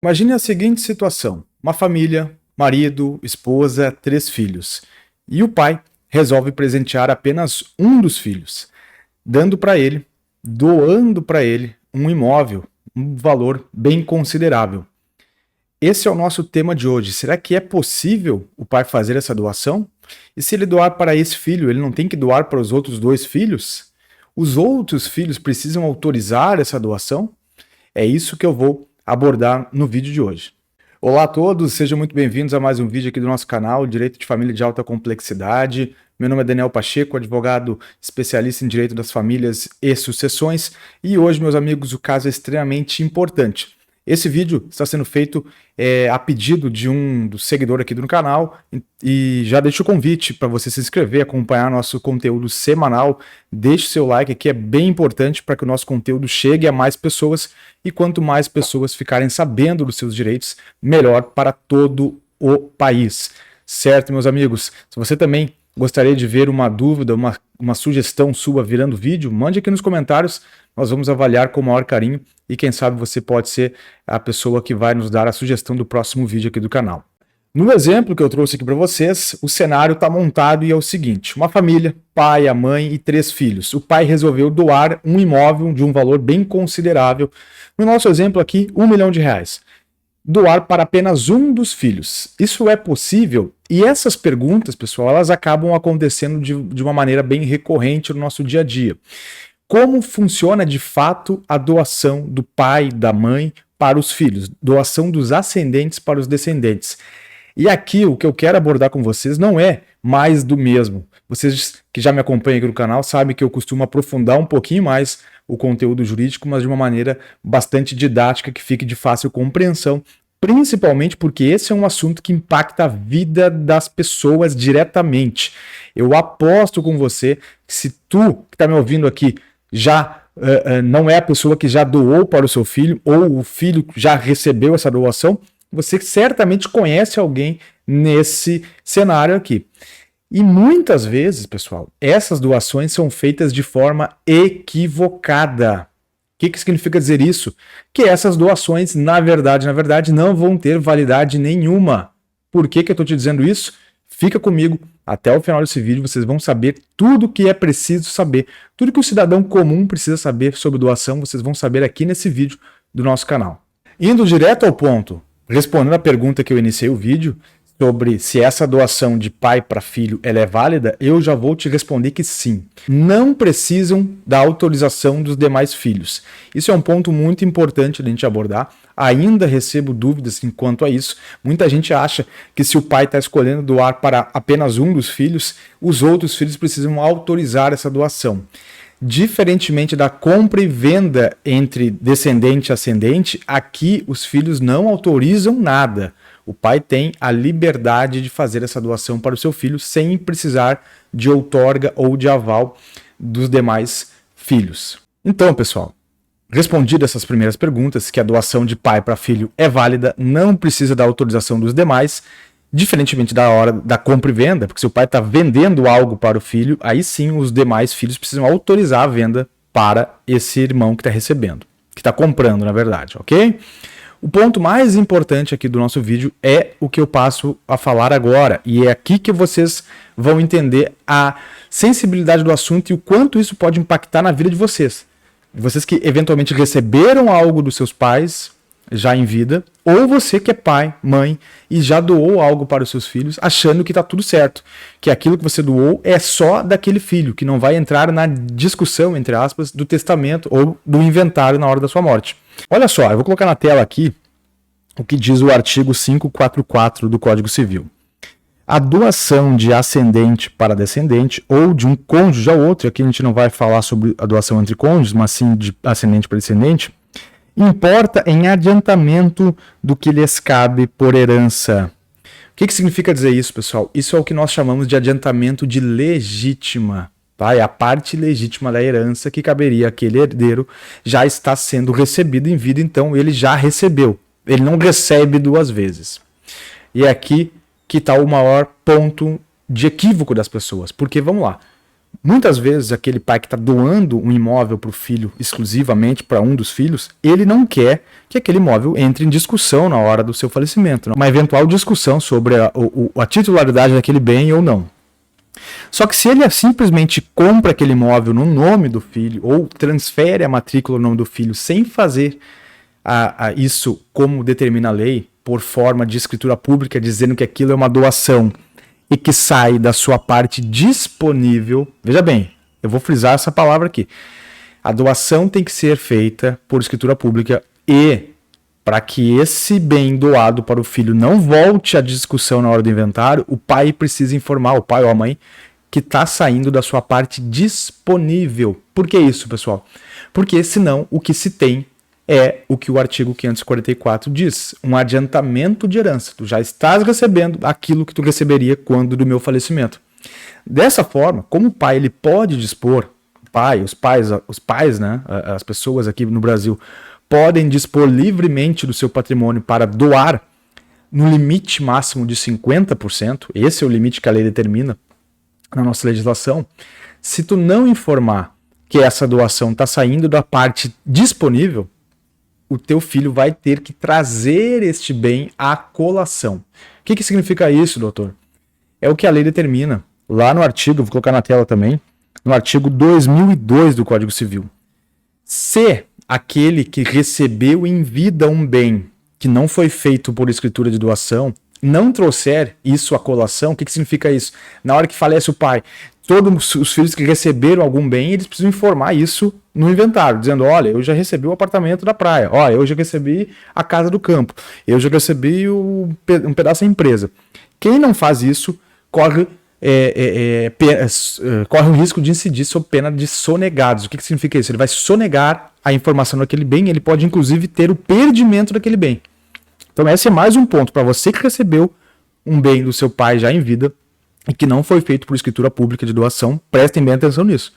Imagine a seguinte situação: uma família, marido, esposa, 3 filhos. E o pai resolve presentear apenas um dos filhos, dando para ele, doando para ele um imóvel, um valor bem considerável. Esse é o nosso tema de hoje. Será que é possível o pai fazer essa doação? E se ele doar para esse filho, ele não tem que doar para os outros 2 filhos? Os outros filhos precisam autorizar essa doação? É isso que eu vou abordar no vídeo de hoje. Olá a todos, sejam muito bem-vindos a mais um vídeo aqui do nosso canal, Direito de Família de Alta Complexidade. Meu nome é Daniel Pacheco, advogado especialista em Direito das Famílias e Sucessões. E hoje, meus amigos, o caso é extremamente importante. Esse vídeo está sendo feito a pedido de do seguidor aqui do canal e já deixo o convite para você se inscrever, acompanhar nosso conteúdo semanal. Deixe seu like aqui, é bem importante para que o nosso conteúdo chegue a mais pessoas e quanto mais pessoas ficarem sabendo dos seus direitos, melhor para todo o país. Certo, meus amigos? Se você também gostaria de ver uma dúvida, uma sugestão sua virando vídeo, mande aqui nos comentários, nós vamos avaliar com o maior carinho e quem sabe você pode ser a pessoa que vai nos dar a sugestão do próximo vídeo aqui do canal. No exemplo que eu trouxe aqui para vocês, o cenário está montado e é o seguinte: uma família, pai, a mãe e 3 filhos. O pai resolveu doar um imóvel de um valor bem considerável. No nosso exemplo aqui, R$1 milhão. Doar para apenas um dos filhos. Isso é possível? E essas perguntas, pessoal, elas acabam acontecendo de uma maneira bem recorrente no nosso dia a dia. Como funciona de fato a doação do pai, da mãe para os filhos? Doação dos ascendentes para os descendentes. E aqui o que eu quero abordar com vocês não é mais do mesmo. Vocês que já me acompanham aqui no canal sabem que eu costumo aprofundar um pouquinho mais o conteúdo jurídico, mas de uma maneira bastante didática, que fique de fácil compreensão, principalmente porque esse é um assunto que impacta a vida das pessoas diretamente. Eu aposto com você que se tu que está me ouvindo aqui já não é a pessoa que já doou para o seu filho, ou o filho já recebeu essa doação, você certamente conhece alguém nesse cenário aqui. E muitas vezes, pessoal, essas doações são feitas de forma equivocada. O que significa dizer isso? Que essas doações, na verdade, não vão ter validade nenhuma. Por que eu estou te dizendo isso? Fica comigo até o final desse vídeo, vocês vão saber tudo o que é preciso saber. Tudo que o cidadão comum precisa saber sobre doação, vocês vão saber aqui nesse vídeo do nosso canal. Indo direto ao ponto, respondendo a pergunta que eu iniciei o vídeo, sobre se essa doação de pai para filho ela é válida, eu já vou te responder que sim. Não precisam da autorização dos demais filhos. Isso é um ponto muito importante de a gente abordar. Ainda recebo dúvidas quanto a isso. Muita gente acha que se o pai está escolhendo doar para apenas um dos filhos, os outros filhos precisam autorizar essa doação. Diferentemente da compra e venda entre descendente e ascendente, aqui os filhos não autorizam nada. O pai tem a liberdade de fazer essa doação para o seu filho sem precisar de outorga ou de aval dos demais filhos. Então, pessoal, respondidas essas primeiras perguntas, que a doação de pai para filho é válida, não precisa da autorização dos demais, diferentemente da hora da compra e venda, porque se o pai está vendendo algo para o filho, aí sim os demais filhos precisam autorizar a venda para esse irmão que está recebendo, que está comprando, na verdade, ok? O ponto mais importante aqui do nosso vídeo é o que eu passo a falar agora, e é aqui que vocês vão entender a sensibilidade do assunto e o quanto isso pode impactar na vida de vocês. Vocês que eventualmente receberam algo dos seus pais já em vida, ou você que é pai, mãe e já doou algo para os seus filhos achando que está tudo certo, que aquilo que você doou é só daquele filho, que não vai entrar na discussão, entre aspas, do testamento ou do inventário na hora da sua morte. Olha só, eu vou colocar na tela aqui o que diz o artigo 544 do Código Civil. A doação de ascendente para descendente ou de um cônjuge ao outro, aqui a gente não vai falar sobre a doação entre cônjuges, mas sim de ascendente para descendente, importa em adiantamento do que lhes cabe por herança. O que significa dizer isso, pessoal? Isso é o que nós chamamos de adiantamento de legítima. Tá? É a parte legítima da herança que caberia àquele herdeiro já está sendo recebido em vida, então ele já recebeu. Ele não recebe 2 vezes. E é aqui que está o maior ponto de equívoco das pessoas. Porque, vamos lá, Muitas vezes aquele pai que está doando um imóvel para o filho, exclusivamente para um dos filhos, ele não quer que aquele imóvel entre em discussão na hora do seu falecimento, uma eventual discussão sobre a titularidade daquele bem ou não. Só que se ele simplesmente compra aquele imóvel no nome do filho ou transfere a matrícula no nome do filho sem fazer isso como determina a lei, por forma de escritura pública, dizendo que aquilo é uma doação e que sai da sua parte disponível, veja bem, eu vou frisar essa palavra aqui, a doação tem que ser feita por escritura pública e para que esse bem doado para o filho não volte à discussão na hora do inventário, o pai precisa informar, o pai ou a mãe, que está saindo da sua parte disponível. Por que isso, pessoal? Porque senão o que se tem é o que o artigo 544 diz, um adiantamento de herança. Tu já estás recebendo aquilo que tu receberia quando do meu falecimento. Dessa forma, como o pai ele pode dispor, os pais, né, as pessoas aqui no Brasil podem dispor livremente do seu patrimônio para doar no limite máximo de 50%, esse é o limite que a lei determina na nossa legislação. Se tu não informar que essa doação está saindo da parte disponível, o teu filho vai ter que trazer este bem à colação. O que significa isso, doutor? É o que a lei determina lá no artigo, vou colocar na tela também, no artigo 2002 do Código Civil. Se aquele que recebeu em vida um bem que não foi feito por escritura de doação, não trouxer isso à colação, o que significa isso? Na hora que falece o pai, todos os filhos que receberam algum bem, eles precisam informar isso no inventário, dizendo, olha, eu já recebi o apartamento da praia, olha, eu já recebi a casa do campo, eu já recebi um pedaço da empresa. Quem não faz isso corre o risco de incidir sob pena de sonegados. O que significa isso? Ele vai sonegar a informação daquele bem, ele pode inclusive ter o perdimento daquele bem. Então esse é mais um ponto para você que recebeu um bem do seu pai já em vida e que não foi feito por escritura pública de doação, prestem bem atenção nisso.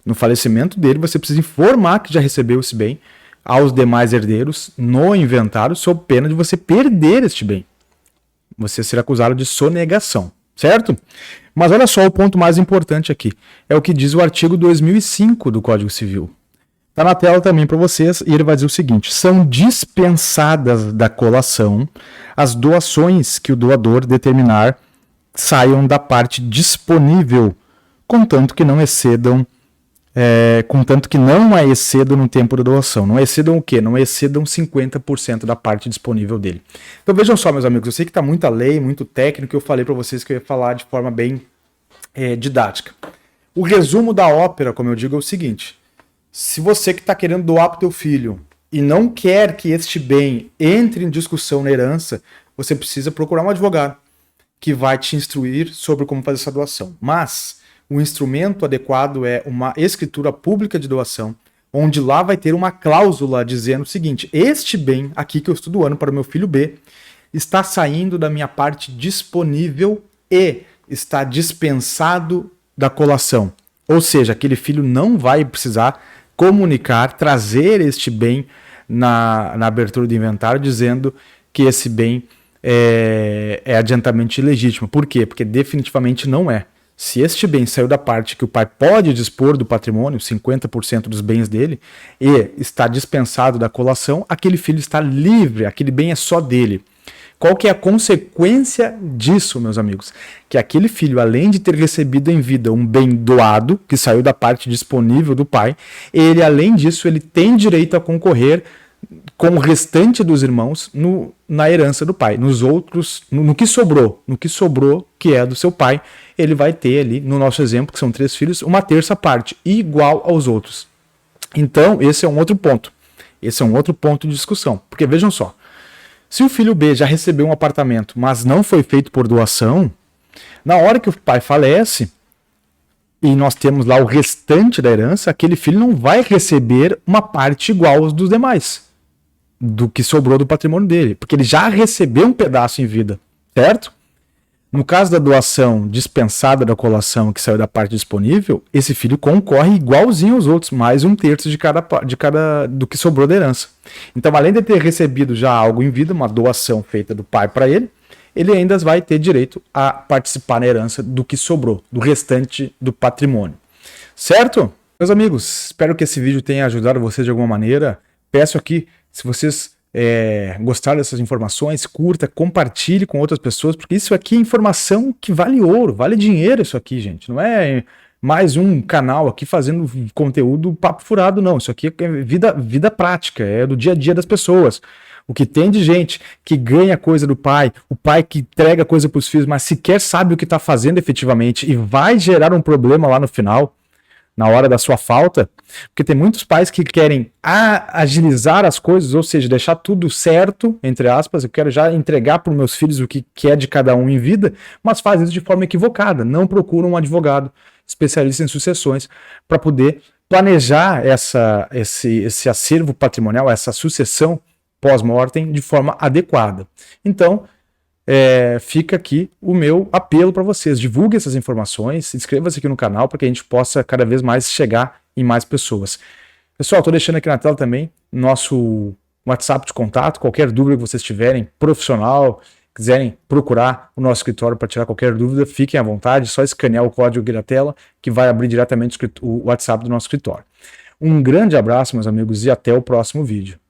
No falecimento dele, você precisa informar que já recebeu esse bem aos demais herdeiros no inventário, sob pena de você perder este bem. Você ser acusado de sonegação, certo? Mas olha só o ponto mais importante aqui. É o que diz o artigo 2005 do Código Civil. Está na tela também para vocês, e ele vai dizer o seguinte: são dispensadas da colação as doações que o doador determinar saiam da parte disponível, contanto que não excedam, não a excedam no tempo da doação. Não excedam o quê? Não excedam 50% da parte disponível dele. Então vejam só, meus amigos, eu sei que está muita lei, muito técnico, eu falei para vocês que eu ia falar de forma bem didática. O resumo da ópera, como eu digo, é o seguinte: se você que está querendo doar para o teu filho e não quer que este bem entre em discussão na herança, você precisa procurar um advogado que vai te instruir sobre como fazer essa doação. Mas o instrumento adequado é uma escritura pública de doação, onde lá vai ter uma cláusula dizendo o seguinte: este bem aqui que eu estou doando para o meu filho B está saindo da minha parte disponível e está dispensado da colação. Ou seja, aquele filho não vai precisar comunicar, trazer este bem na abertura do inventário, dizendo que esse bem é adiantamento ilegítimo. Por quê? Porque definitivamente não é. Se este bem saiu da parte que o pai pode dispor do patrimônio, 50% dos bens dele, e está dispensado da colação, aquele filho está livre, aquele bem é só dele. Qual que é a consequência disso, meus amigos? Que aquele filho, além de ter recebido em vida um bem doado, que saiu da parte disponível do pai, ele, além disso, ele tem direito a concorrer com o restante dos irmãos na herança do pai. Nos outros, no que sobrou, que é do seu pai, ele vai ter ali, no nosso exemplo, que são 3 filhos, uma terça parte, igual aos outros. Então, esse é um outro ponto. Esse é um outro ponto de discussão. Porque vejam só, se o filho B já recebeu um apartamento, mas não foi feito por doação, na hora que o pai falece, e nós temos lá o restante da herança, aquele filho não vai receber uma parte igual aos dos demais, do que sobrou do patrimônio dele, porque ele já recebeu um pedaço em vida, certo? No caso da doação dispensada da colação que saiu da parte disponível, esse filho concorre igualzinho aos outros, mais 1/3 de cada do que sobrou da herança. Então, além de ter recebido já algo em vida, uma doação feita do pai para ele, ele ainda vai ter direito a participar na herança do que sobrou, do restante do patrimônio. Certo? Meus amigos, espero que esse vídeo tenha ajudado você de alguma maneira. Peço aqui, se vocês gostaram dessas informações, curta, compartilhe com outras pessoas, porque isso aqui é informação que vale ouro, vale dinheiro isso aqui, gente. Não é mais um canal aqui fazendo conteúdo papo furado, não. Isso aqui é vida prática, é do dia a dia das pessoas. O que tem de gente que ganha coisa do pai, o pai que entrega coisa para os filhos, mas sequer sabe o que está fazendo efetivamente e vai gerar um problema lá no final, na hora da sua falta, porque tem muitos pais que querem agilizar as coisas, ou seja, deixar tudo certo, entre aspas, eu quero já entregar para os meus filhos o que é de cada um em vida, mas fazem isso de forma equivocada, não procuram um advogado especialista em sucessões para poder planejar esse acervo patrimonial, essa sucessão pós-mortem de forma adequada. Então, fica aqui o meu apelo para vocês. Divulguem essas informações, inscreva-se aqui no canal para que a gente possa cada vez mais chegar em mais pessoas. Pessoal, estou deixando aqui na tela também nosso WhatsApp de contato, qualquer dúvida que vocês tiverem, profissional, quiserem procurar o nosso escritório para tirar qualquer dúvida, fiquem à vontade, só escanear o código aqui na tela que vai abrir diretamente o WhatsApp do nosso escritório. Um grande abraço, meus amigos, e até o próximo vídeo.